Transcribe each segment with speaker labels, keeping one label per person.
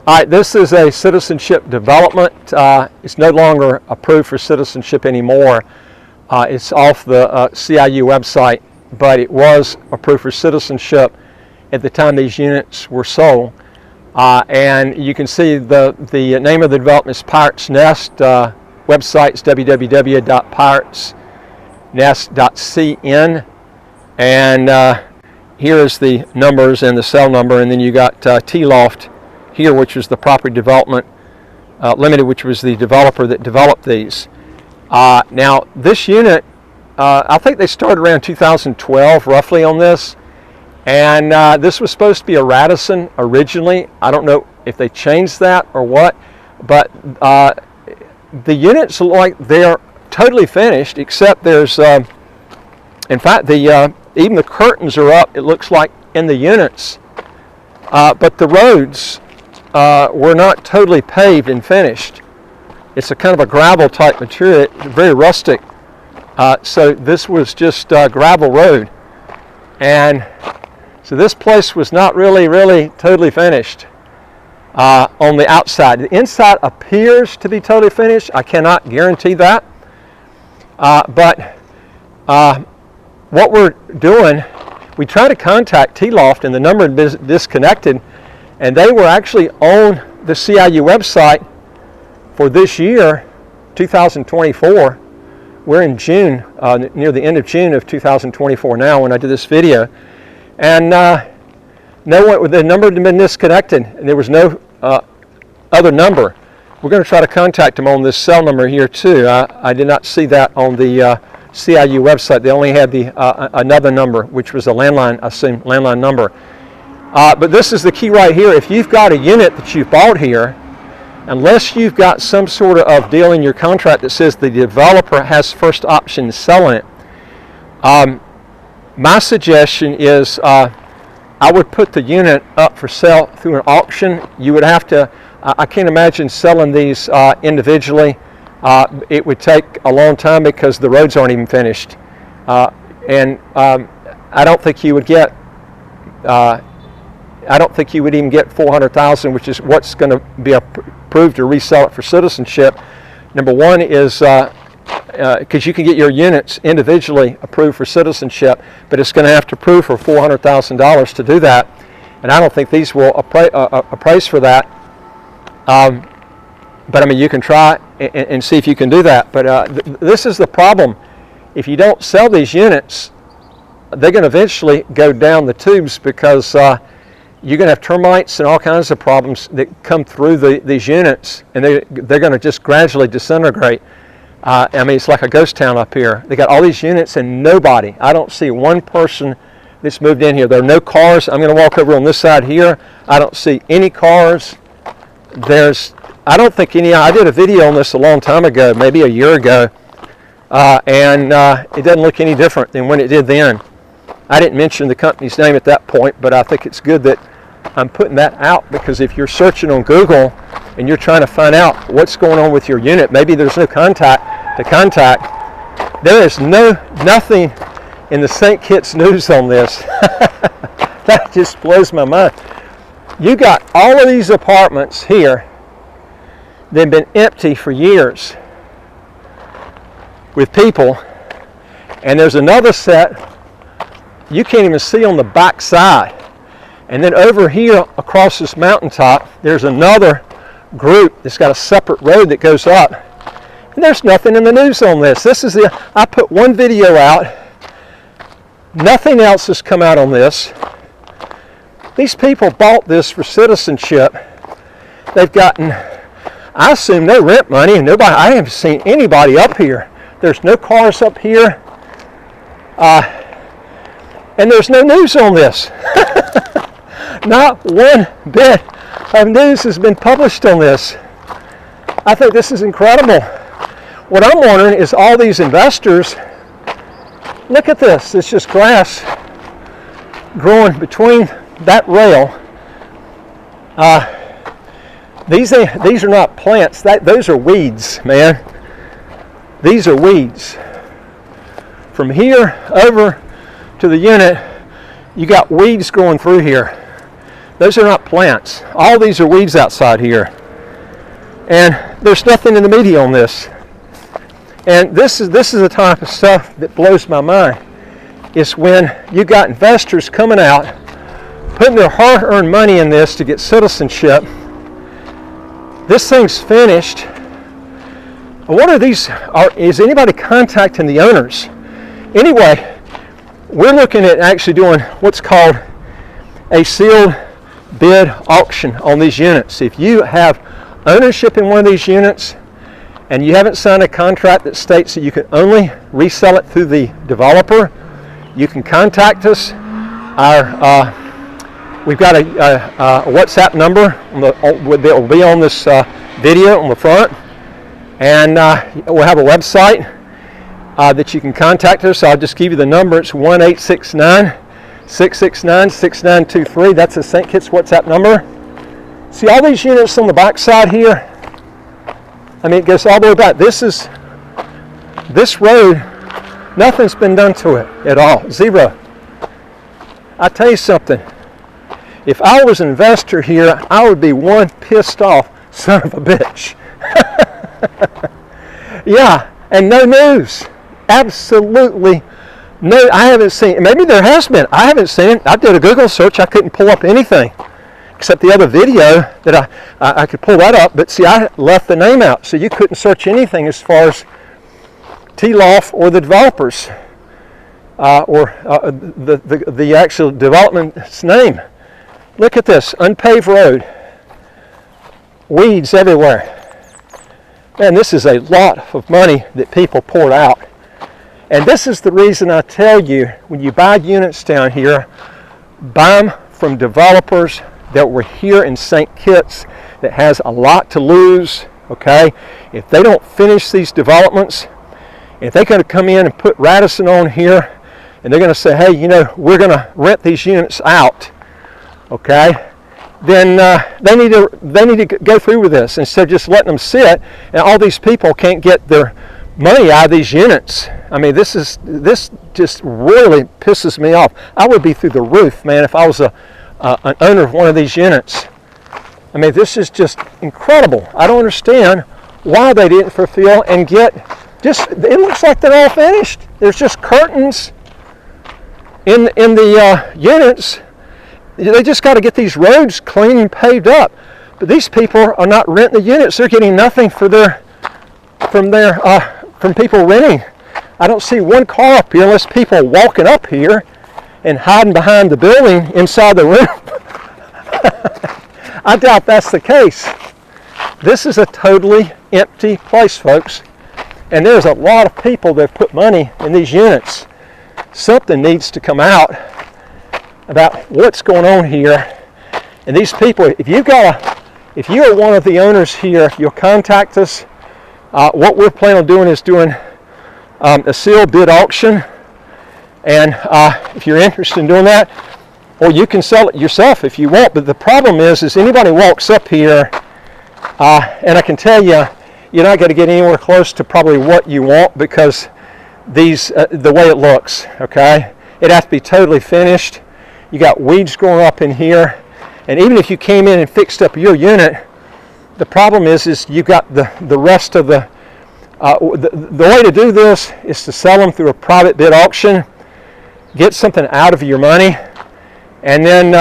Speaker 1: All right, this is a citizenship development. It's no longer approved for citizenship anymore. It's off the CIU website, but it was approved for citizenship at the time these units were sold. And you can see the name of the development is Pirates Nest. Website's www.piratesnest.cn. And here is the numbers and the cell number, and then you got T-Loft here, which was the Property Development Limited, which was the developer that developed these. Now, this unit, I think they started around 2012, roughly, on this. And this was supposed to be a Radisson originally. I don't know if they changed that or what, but the units look like they're totally finished, except there's, in fact, even the curtains are up, it looks like, in the units. But the roads were not totally paved and finished. It's a kind of a gravel type material, very rustic. So this was just gravel road. And so this place was not really totally finished on the outside. The inside appears to be totally finished. I cannot guarantee that. But what we're doing, we tried to contact T-Loft and the number had disconnected, and they were actually on the CIU website for this year, 2024. We're in June, near the end of June of 2024 now when I did this video. And the number had been disconnected, and there was no other number. We're going to try to contact them on this cell number here too. I did not see that on the CIU website. They only had the another number, which was a landline, I assume, landline number. But this is the key right here. If you've got a unit that you've bought here, unless you've got some sort of deal in your contract that says the developer has first option selling it, my suggestion is I would put the unit up for sale through an auction. You would have to, I can't imagine selling these individually. It would take a long time because the roads aren't even finished. And I don't think you would get, I don't think you would even get $400,000, which is what's going to be approved to resell it for citizenship. Number one is because you can get your units individually approved for citizenship, but it's going to have to prove for $400,000 to do that. And I don't think these will appraise for that. But I mean, you can try and see if you can do that. But this is the problem. If you don't sell these units, they're going to eventually go down the tubes because you're going to have termites and all kinds of problems that come through these units, and they're going to just gradually disintegrate. I mean, it's like a ghost town up here. They got all these units and nobody. I don't see one person that's moved in here. There are no cars. I'm going to walk over on this side here. I don't see any cars. I don't think any. I did a video on this a long time ago, maybe a year ago, and it doesn't look any different than when it did then. I didn't mention the company's name at that point, but I think it's good that I'm putting that out, because if you're searching on Google and you're trying to find out what's going on with your unit, maybe there's no contact to contact. There is nothing in the St.KITTS news on this. That just blows my mind. You got all of these apartments here that have been empty for years with people, and there's another set you can't even see on the back side. And then over here across this mountaintop, there's another group that's got a separate road that goes up. And there's nothing in the news on this. I put one video out. Nothing else has come out on this. These people bought this for citizenship. They've gotten, I assume, no rent money, and nobody, I haven't seen anybody up here. There's no cars up here. And there's no news on this. Not one bit of news has been published on this. I think this is incredible. What I'm wondering is all these investors, look at this. It's just grass growing between that rail. These are not plants. Those are weeds, man. These are weeds. From here over to the unit, you got weeds growing through here. Those are not plants. All these are weeds outside here. And there's nothing in the media on this. And this is the type of stuff that blows my mind. It's when you got investors coming out, putting their hard-earned money in this to get citizenship. This thing's finished. What are these? Is anybody contacting the owners? Anyway, we're looking at actually doing what's called a sealed bid auction on these units. If you have ownership in one of these units and you haven't signed a contract that states that you can only resell it through the developer, you can contact us. We've got a WhatsApp number that will be on this video on the front, and we'll have a website that you can contact us. I'll just give you the number. It's 1-869-669-6923. That's the St. Kitts WhatsApp number. See all these units on the back side here? I mean, it goes all the way back. This road, nothing's been done to it at all. Zero. I tell you something. If I was an investor here, I would be one pissed off son of a bitch. Yeah, and no news. Absolutely no. I haven't seen. Maybe there has been. I haven't seen it. I did a Google search. I couldn't pull up anything except the other video that I could pull that up. But see, I left the name out, so you couldn't search anything as far as T-Loft or the developers or the actual development's name. Look at this, unpaved road, weeds everywhere. Man, this is a lot of money that people poured out. And this is the reason I tell you, when you buy units down here, buy them from developers that were here in St. Kitts that has a lot to lose, okay? If they don't finish these developments, if they're going to come in and put Radisson on here, and they're going to say, hey, you know, we're going to rent these units out, okay, then they need to go through with this instead of just letting them sit, and all these people can't get their money out of these units. I mean, this just really pisses me off. I would be through the roof, man, if I was an owner of one of these units. I mean, this is just incredible. I don't understand why they didn't fulfill and get just, it looks like they're all finished. There's just curtains in the units. They just got to get these roads clean and paved up. But these people are not renting the units. They're getting nothing from people renting. I don't see one car up here unless people walking up here and hiding behind the building inside the room. I doubt that's the case. This is a totally empty place, folks. And there's a lot of people that put money in these units. Something needs to come out about what's going on here. And these people, if you are one of the owners here, you'll contact us. What we're planning on doing is doing a sealed bid auction. And if you're interested in doing that, or you can sell it yourself if you want. But the problem is anybody walks up here, and I can tell you, you're not going to get anywhere close to probably what you want because the way it looks, okay? It has to be totally finished. You got weeds growing up in here. And even if you came in and fixed up your unit, the problem is you got the rest of the way to do this is to sell them through a private bid auction, get something out of your money, and then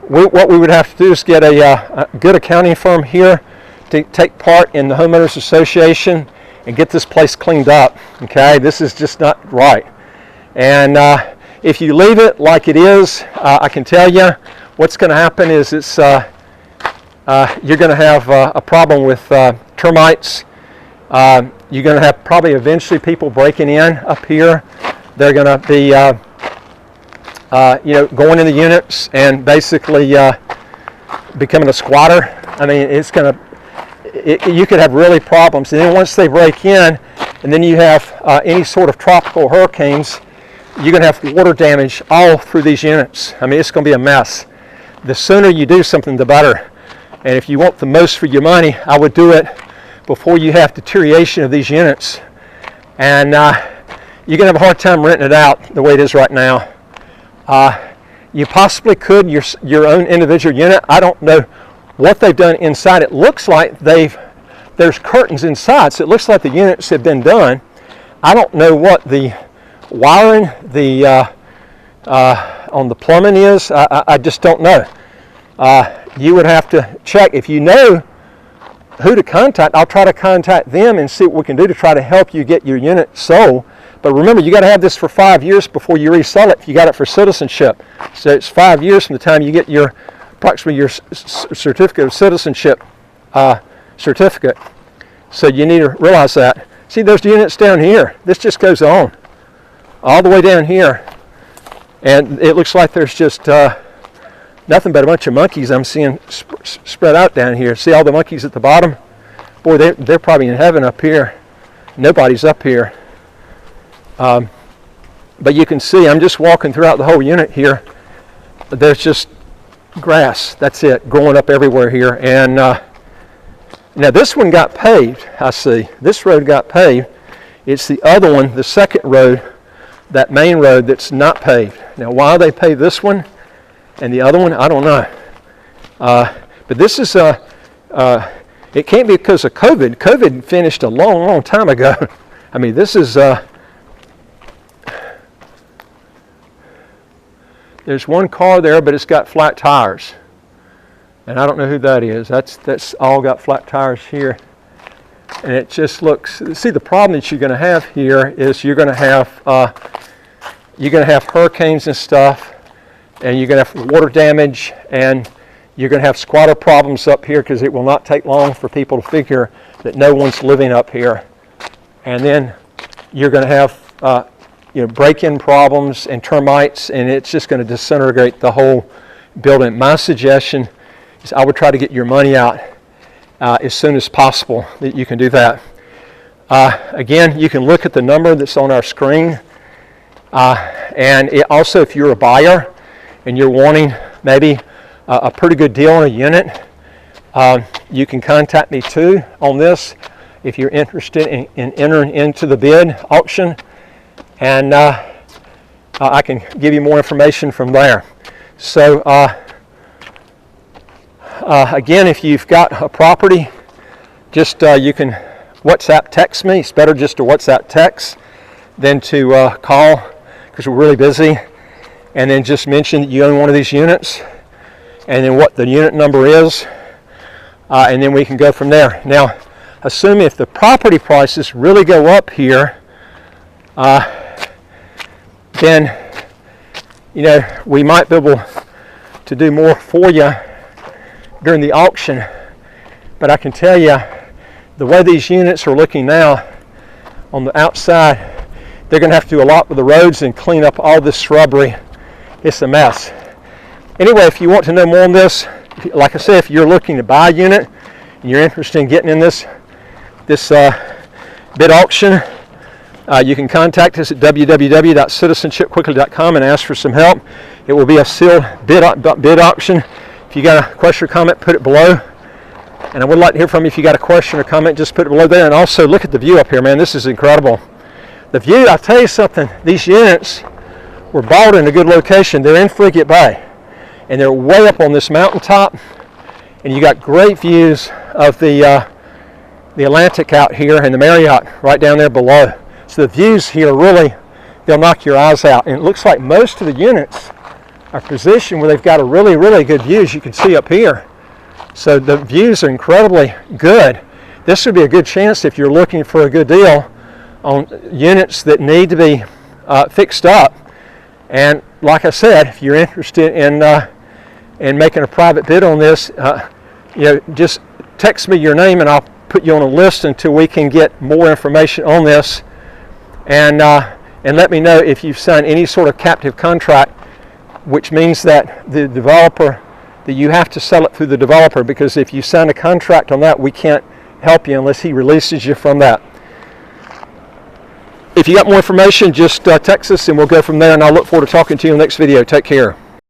Speaker 1: what we would have to do is get a good accounting firm here to take part in the Homeowners Association and get this place cleaned up, okay? This is just not right. And if you leave it like it is, I can tell you what's going to happen is you're going to have a problem with termites. You're going to have probably eventually people breaking in up here. They're going to be going in the units and basically becoming a squatter. I mean, it's going to, you could have really problems. And then once they break in, and then you have any sort of tropical hurricanes, you're going to have water damage all through these units. I mean, it's going to be a mess. The sooner you do something, the better. And if you want the most for your money, I would do it before you have deterioration of these units. And you're going to have a hard time renting it out the way it is right now. You possibly could your own individual unit. I don't know what they've done inside. It looks like there's curtains inside, so it looks like the units have been done. I don't know what the wiring on the plumbing is. I just don't know. You would have to check. If you know who to contact, I'll try to contact them and see what we can do to try to help you get your unit sold. But remember, you got to have this for 5 years before you resell it if you got it for citizenship. So it's 5 years from the time you get approximately your certificate of citizenship certificate. So you need to realize that. See, there's units down here. This just goes on all the way down here. And it looks like there's just nothing but a bunch of monkeys I'm seeing spread out down here. See all the monkeys at the bottom? Boy, they're probably in heaven up here. Nobody's up here. But you can see, I'm just walking throughout the whole unit here. There's just grass, that's it, growing up everywhere here. And now this one got paved, I see. This road got paved. It's the other one, the second road, that main road that's not paved. Now why they paved this one and the other one, I don't know. But this is, it can't be because of COVID. COVID finished a long, long time ago. I mean, this is, there's one car there, but it's got flat tires. And I don't know who that is. That's all got flat tires here. And it just looks, see, the problem that you're going to have here is you're going to have hurricanes and stuff, and you're going to have water damage, and you're going to have squatter problems up here because it will not take long for people to figure that no one's living up here. And then you're going to have break-in problems and termites, and it's just going to disintegrate the whole building. My suggestion is I would try to get your money out as soon as possible that you can do that. Again, you can look at the number that's on our screen, and also if you're a buyer and you're wanting maybe a pretty good deal on a unit, you can contact me too on this if you're interested in entering into the bid auction, and I can give you more information from there. So again, if you've got a property, just you can WhatsApp text me. It's better just to WhatsApp text than to call because we're really busy. And then just mention that you own one of these units and then what the unit number is, and then we can go from there. Now, assuming if the property prices really go up here, then we might be able to do more for you during the auction. But I can tell you, the way these units are looking now on the outside, they're going to have to do a lot with the roads and clean up all this shrubbery. It's a mess. Anyway, if you want to know more on this, like I said, if you're looking to buy a unit and you're interested in getting in this bid auction, you can contact us at www.citizenshipquickly.com and ask for some help. It will be a sealed bid auction. If you got a question or comment, put it below. And I would like to hear from you. If you got a question or comment, just put it below there. And also look at the view up here, man. This is incredible. The view, I'll tell you something, these units were bought in a good location. They're in Frigate Bay, and they're way up on this mountaintop, and you got great views of the Atlantic out here and the Marriott right down there below. So the views here really, they'll knock your eyes out. And it looks like most of the units are positioned where they've got a really, really good view, as you can see up here. So the views are incredibly good. This would be a good chance if you're looking for a good deal on units that need to be fixed up. And like I said, if you're interested in making a private bid on this, just text me your name and I'll put you on a list until we can get more information on this. And let me know if you've signed any sort of captive contract, which means that the developer, that you have to sell it through the developer, because if you sign a contract on that, we can't help you unless he releases you from that. If you got more information, just text us and we'll go from there, and I'll look forward to talking to you in the next video. Take care.